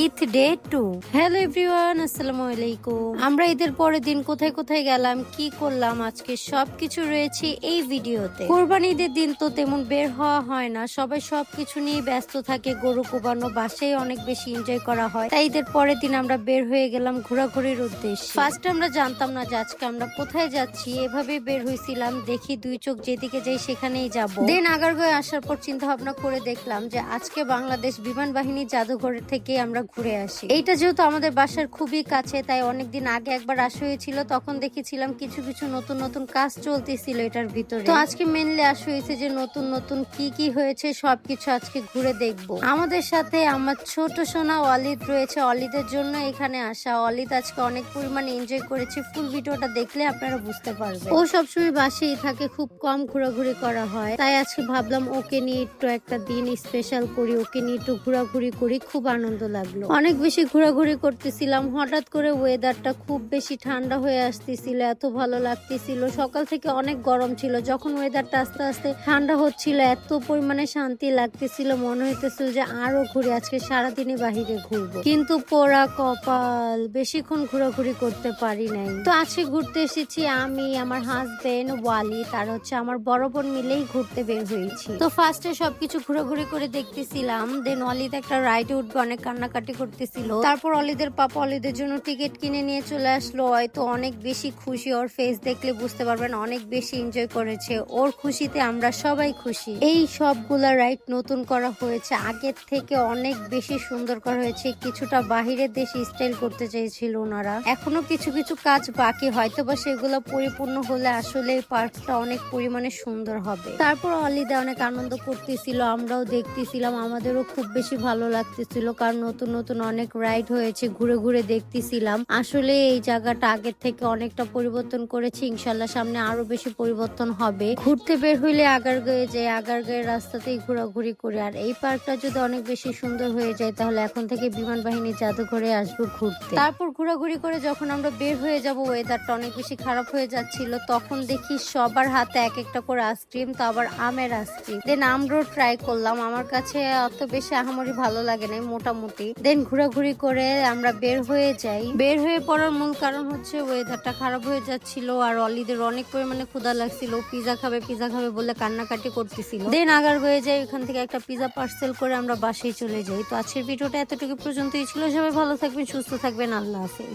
Eid day 2। Hello everyone, আসসালামু আলাইকুম। আমরা ঈদের পরের দিন কোথায় কোথায় গেলাম, কি করলাম, আজকে সবকিছু রয়েছে এই ভিডিওতে। কোরবানি ঈদের দিন তো তেমন বের হওয়া হয় না, সবাই সবকিছু নিয়ে ব্যস্ত থাকে। গরু কোরবানো বাসায় অনেক বেশি এনজয় করা হয়, তাই ঈদের পরের দিন আমরা বের হয়ে গেলাম ঘোরাঘুরির উদ্দেশ্যে। ফার্স্ট আমরা জানতাম না যে আজকে আমরা কোথায় যাচ্ছি, এভাবে বের হয়েছিলাম, দেখি দুই চোখ যেদিকে যাই সেখানেই যাব। দেন আগারগাঁয়ে আসার পর চিন্তা ভাবনা করে দেখলাম যে আজকে বাংলাদেশ বিমান বাহিনী জাদুঘর থেকে আমরা ঘুরে আসি। এইটা যেহেতু আমাদের বাসার খুবই কাছে, তাই অনেকদিন আগে একবার আসা হয়েছিল, তখন দেখেছিলাম কিছু কিছু নতুন নতুন কাজ চলতেছিল এটার ভিতরে। তো আজকে মেনলি আসা হয়েছে যে নতুন নতুন কি কি হয়েছে সবকিছু আজকে ঘুরে দেখবো। আমাদের সাথে আমার ছোট সোনা অলিদ রয়েছে, অলিদের জন্য এখানে আসা। অলিদ আজকে অনেক পরিমাণে এনজয় করেছে, ফুল ভিডিওটা দেখলে আপনারা বুঝতে পারবেন। ও সবসময় বাসায় থাকে, খুব কম ঘোরাঘুরি করা হয়, তাই আজকে ভাবলাম ওকে নিয়ে একটু একটা দিন স্পেশাল করি, ওকে নিয়ে একটু ঘোরাঘুরি করি। খুব আনন্দ লাগলো, অনেক বেশি ঘোরাঘুরি করতেছিলাম। হঠাৎ করে ওয়েদারটা খুব বেশি ঠান্ডা হয়ে আসতেছিল, এত ভালো লাগতেছিল। সকাল থেকে অনেক গরম ছিল, যখন ওয়েদারটা আস্তে আস্তে ঠান্ডা হচ্ছিল এত পরিমাণে শান্তি লাগতেছিল, মনে হইতেছিল যে আরো ঘুরে আজকে সারাদিনই বাহিরে ঘুরবো। কিন্তু পোড়া কপাল, বেশিক্ষণ ঘোরাঘুরি করতে পারি নাই। তো আজকে ঘুরতে এসেছি আমি, আমার হাজবেন্ড ওয়ালি, তার হচ্ছে আমার বড় বোন মিলেই ঘুরতে বের হয়েছি। তো ফার্স্টে সবকিছু ঘোরাঘুরি করে দেখতেছিলাম, দেন অলিদ একটা রাইডে উঠবে, অনেক কান্নাকাটি করতেছিল। তারপর অলিদের পাপা অলিদের জন্য টিকিট কিনে নিয়ে চলে আসলো। হয়তো অনেক বেশি খুশি, ওর ফেস দেখলে বুঝতে পারবেন অনেক বেশি এনজয় করেছে। ওর খুশিতে আমরা সবাই খুশি। এই সবগুলা রাইড নতুন করা হয়েছে, আগের থেকে অনেক বেশি সুন্দর করা হয়েছে। কিছুটা বাহিরের দেশে স্টাইল করতে চাইছিল ওনারা, এখনো কিছু কিছু কাজ বাকি, হয়তো বা সেগুলো পরিপূর্ণ হলে আসলে এই পার্কটা অনেক পরিমাণে সুন্দর হবে। তারপর অলিদা অনেক আনন্দ করতেছিল, আমরাও দেখতেছিলাম, আমাদেরও খুব বেশি ভালো লাগতেছিল, কারণ নতুন নতুন অনেক রাইড হয়েছে, ঘুরে ঘুরে দেখতেছিলাম। আসলে এই জায়গাটা আগের থেকে অনেকটা পরিবর্তন করেছে, ইনশাল্লাহ সামনে আরো বেশি পরিবর্তন হবে। ঘুরতে বের হইলে আগারগাঁয়ে যাই, আগারগাঁয়ের রাস্তাতেই ঘোরাঘুরি করে। আর এই পার্কটা যদি অনেক বেশি সুন্দর হয়ে যায়, তাহলে এখন থেকে বিমান বাহিনী জাদুঘরে আসবো ঘুরতে। তারপর ঘোরাঘুরি করে যখন আমরা বের হয়ে যাব, ওয়েদারটা অনেক বেশি খারাপ হয়ে যাচ্ছিল, তখন দেখি সবার হাতে এক একটা করে আইসক্রিম, তো আবার আমের আইসক্রিম। দেন আমরাও ট্রাই করলাম, আমার কাছে অত বেশি আহামরি ভালো লাগে না, মোটামুটি। দেন ঘোরাঘুরি করে আমরা বের হয়ে যাই। বের হয়ে পড়ার মূল কারণ হচ্ছে ওয়েদারটা খারাপ হয়ে যাচ্ছিল, আর অলিদের অনেক পরিমাণে ক্ষুধা লাগছিল, পিজা খাবে পিজা খাবে বলে কান্নাকাটি করতেছিল। দেন আগারগাঁয়ে যাই, ওখান থেকে একটা পিজা পার্সেল করে আমরা বাসায় চলে যাই। তো আজকের ভিডিওটা এতটুকু পর্যন্তই ছিল, সবাই ভালো থাকবেন, সুস্থ থাকবেন, আল্লাহ হাফেজ।